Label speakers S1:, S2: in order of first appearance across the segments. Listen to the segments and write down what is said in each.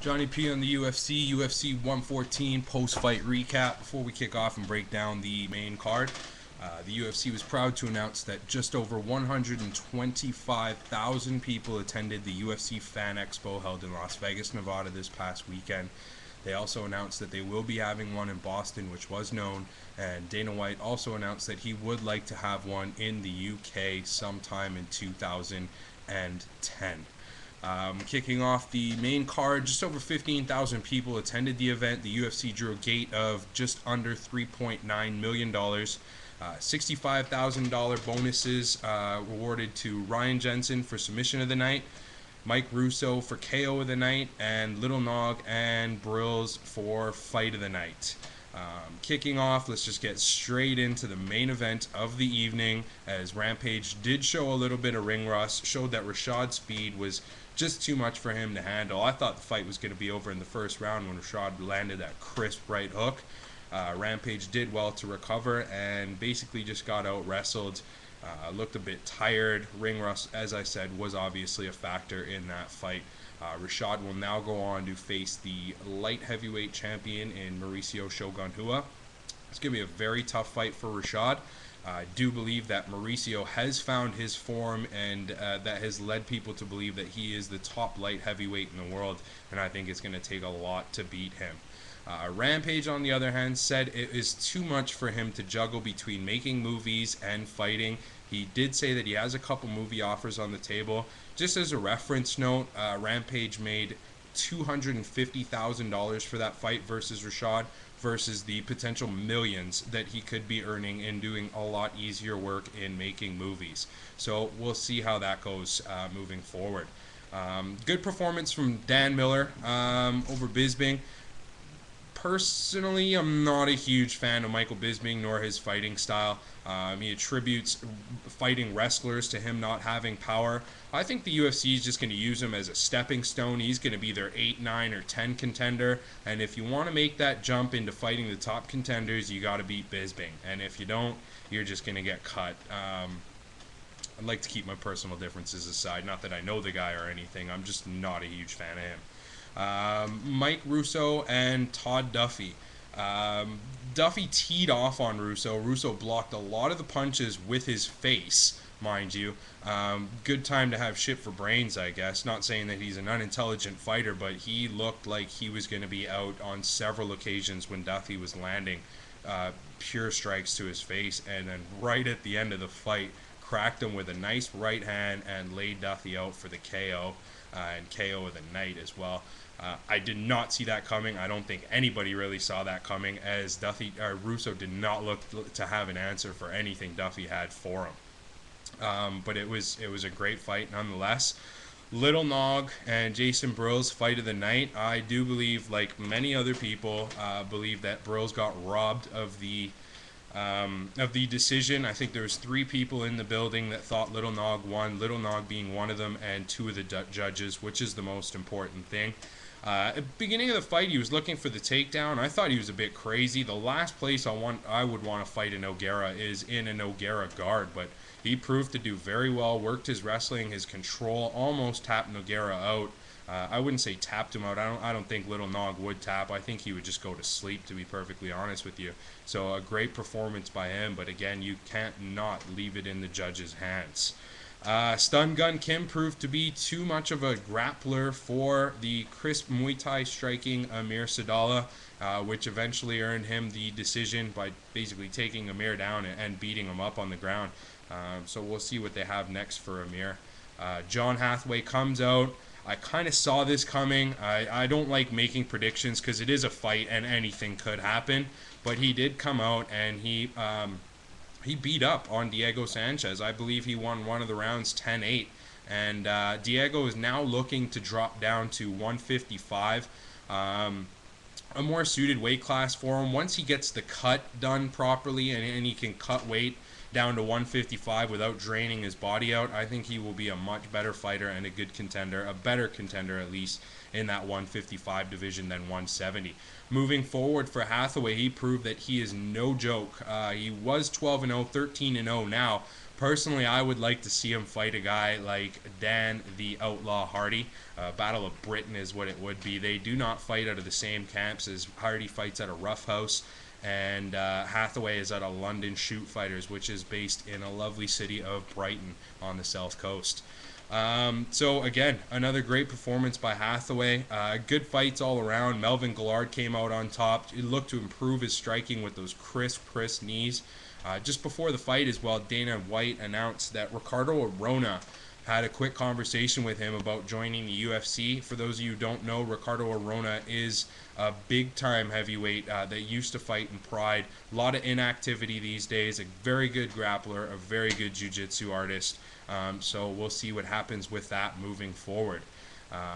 S1: Johnny P on the UFC 114 post-fight recap. Before we kick off and break down the main card, the UFC was proud to announce that just over 125,000 people attended the UFC Fan Expo held in Las Vegas, Nevada this past weekend. They also announced that they will be having one in Boston, which was known, and Dana White also announced that he would like to have one in the UK sometime in 2010. Kicking off the main card, just over 15,000 people attended the event. The UFC drew a gate of just under $3.9 million. $65,000 bonuses awarded to Ryan Jensen for submission of the night, Mike Russo for KO of the night, and Little Nog and Brills for fight of the night. Kicking off, let's just get straight into the main event of the evening, as Rampage did show a little bit of ring rust, showed that Rashad's speed was just too much for him to handle. I thought the fight was going to be over in the first round when Rashad landed that crisp right hook. Rampage did well to recover and basically just got out wrestled. Looked a bit tired. Ring rust, as I said, was obviously a factor in that fight. Rashad will now go on to face the light heavyweight champion in Mauricio Shogun Rua. It's going to be a very tough fight for Rashad. I do believe that Mauricio has found his form, and that has led people to believe that he is the top light heavyweight in the world, and I think it's going to take a lot to beat him. Rampage, on the other hand, said it is too much for him to juggle between making movies and fighting. He did say that he has a couple movie offers on the table. Just as a reference note, Rampage made $250,000 for that fight versus Rashad, versus the potential millions that he could be earning in doing a lot easier work in making movies. So we'll see how that goes moving forward. Good performance from Dan Miller over Bisping. Personally, I'm not a huge fan of Michael Bisping nor his fighting style. He attributes fighting wrestlers to him not having power. I think the UFC is just going to use him as a stepping stone. He's going to be their 8, 9, or 10 contender. And if you want to make that jump into fighting the top contenders, you got to beat Bisping. And if you don't, you're just going to get cut. I'd like to keep my personal differences aside. Not that I know the guy or anything. I'm just not a huge fan of him. Mike Russo and Todd Duffy. Duffy teed off on Russo. Russo blocked a lot of the punches with his face, mind you. Good time to have shit for brains, I guess. Not saying that he's an unintelligent fighter, but he looked like he was going to be out on several occasions when Duffy was landing pure strikes to his face, and then right at the end of the fight, cracked him with a nice right hand and laid Duffy out for the KO. And KO of the night as well. I did not see that coming. I don't think anybody really saw that coming, as Russo did not look to have an answer for anything Duffy had for him. But it was a great fight nonetheless. Little Nog and Jason Brills fight of the night. I do believe, like many other people, believe that Brills got robbed of the decision. I think there was 3 people in the building that thought Little Nog won, Little Nog being one of them, and 2 of the judges, which is the most important thing. At the beginning of the fight, he was looking for the takedown. I thought he was a bit crazy. The last place I would want to fight a Nogueira is in a Nogueira guard, but he proved to do very well, worked his wrestling, his control, almost tapped Nogueira out. I wouldn't say tapped him out. I don't think Little Nog would tap. I think he would just go to sleep, to be perfectly honest with you. So a great performance by him, but again, you can't not leave it in the judges' hands. Stun Gun Kim proved to be too much of a grappler for the crisp Muay Thai striking Amir Sadala, which eventually earned him the decision by basically taking Amir down and beating him up on the ground. So we'll see what they have next for Amir. John Hathaway comes out. I kind of saw this coming. I don't like making predictions because it is a fight and anything could happen. But he did come out and he beat up on Diego Sanchez. I believe he won one of the rounds 10-8. And Diego is now looking to drop down to 155. A more suited weight class for him. Once he gets the cut done properly and he can cut weight down to 155 without draining his body out, I think he will be a much better fighter and a good contender, a better contender at least, in that 155 division than 170. Moving forward for Hathaway, he proved that he is no joke. He was 12-0, 13-0 now, Personally, I would like to see him fight a guy like Dan the Outlaw Hardy. Battle of Britain is what it would be. They do not fight out of the same camps, as Hardy fights at a Rough House, and Hathaway is at a London Shoot Fighters, which is based in a lovely city of Brighton on the south coast. So again, another great performance by Hathaway. Good fights all around. Melvin Gillard came out on top. He looked to improve his striking with those crisp knees. Just before the fight as well, Dana White announced that Ricardo Arona had a quick conversation with him about joining the UFC. For those of you who don't know, Ricardo Arona is a big-time heavyweight that used to fight in Pride. A lot of inactivity these days. A very good grappler, a very good jiu-jitsu artist. So we'll see what happens with that moving forward.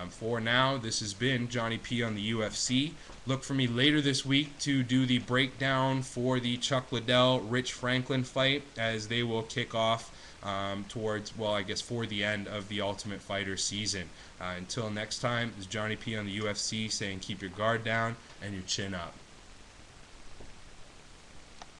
S1: For now, this has been Johnny P on the UFC. Look for me later this week to do the breakdown for the Chuck Liddell-Rich Franklin fight, as they will kick off towards, well, I guess for the end of the Ultimate Fighter season. Until next time, this is Johnny P on the UFC saying keep your guard down and your chin up.